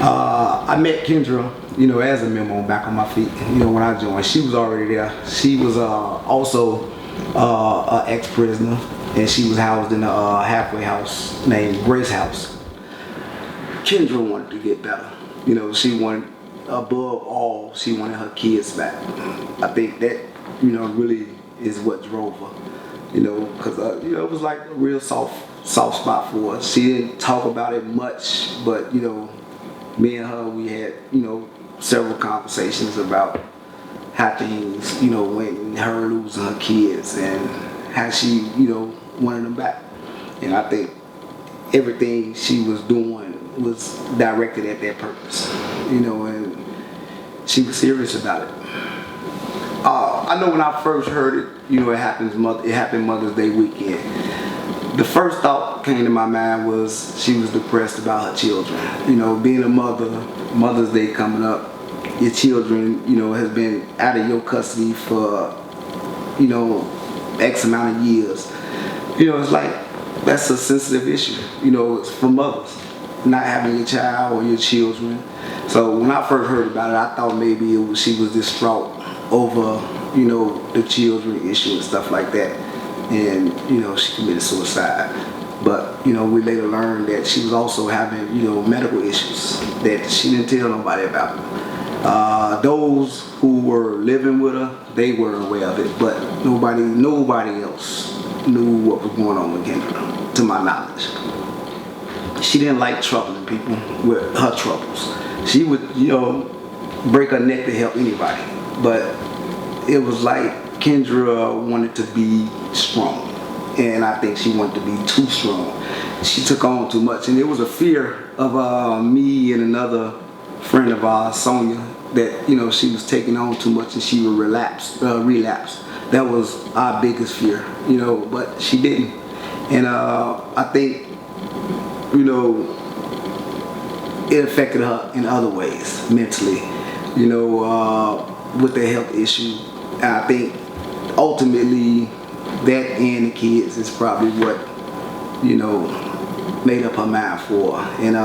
I met Kendra, as a member on Back on My Feet. When I joined, she was already there. She was also an ex-prisoner, and she was housed in a halfway house named Grace House. Kendra wanted to get better. She wanted, above all, she wanted her kids back. I think that, really is what drove her. Because it was like a real soft spot for her. She didn't talk about it much, but me and her, we had several conversations about how things went, and her losing her kids and how she wanted them back. And I think everything she was doing was directed at that purpose, and she was serious about it. I know when I first heard it, it happened Mother's Day weekend. The first thought came to my mind was she was depressed about her children. Being a mother, Mother's Day coming up, your children, has been out of your custody for, X amount of years. It's like, that's a sensitive issue, it's for mothers, not having your child or your children. So when I first heard about it, I thought maybe she was distraught over, the children issue and stuff like that. And, she committed suicide. But, we later learned that she was also having, medical issues that she didn't tell nobody about. Those who were living with her, they were aware of it, but nobody else knew what was going on with Kendra, to my knowledge. She didn't like troubling people with her troubles. She would, break her neck to help anybody. But it was like Kendra wanted to be strong. And I think she wanted to be too strong. She took on too much. And it was a fear of me and another friend of ours, Sonia, that, she was taking on too much and she would relapse. That was our biggest fear, but she didn't. And I think, it affected her in other ways, mentally, with the health issue. And I think ultimately that and the kids is probably what, made up her mind for her. And,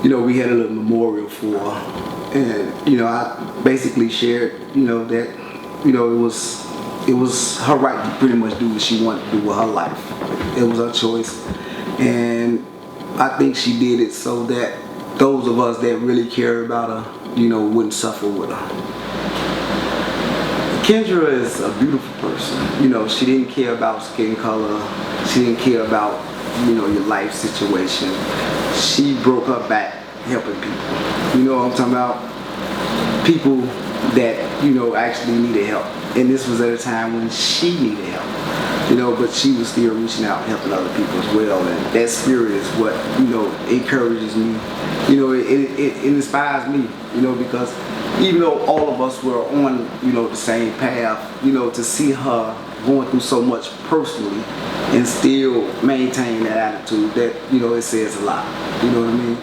we had a little memorial for her. And, I basically shared, that, it was her right to pretty much do what she wanted to do with her life. It was her choice. And I think she did it so that those of us that really care about her, wouldn't suffer with her. Kendra is a beautiful person. She didn't care about skin color. She didn't care about, your life situation. She broke her back helping people. You know what I'm talking about? People that, actually needed help. And this was at a time when she needed help. But she was still reaching out and helping other people as well. And that spirit is what, encourages me. It inspires me, because even though all of us were on, the same path, to see her going through so much personally and still maintain that attitude, that, it says a lot. You know what I mean?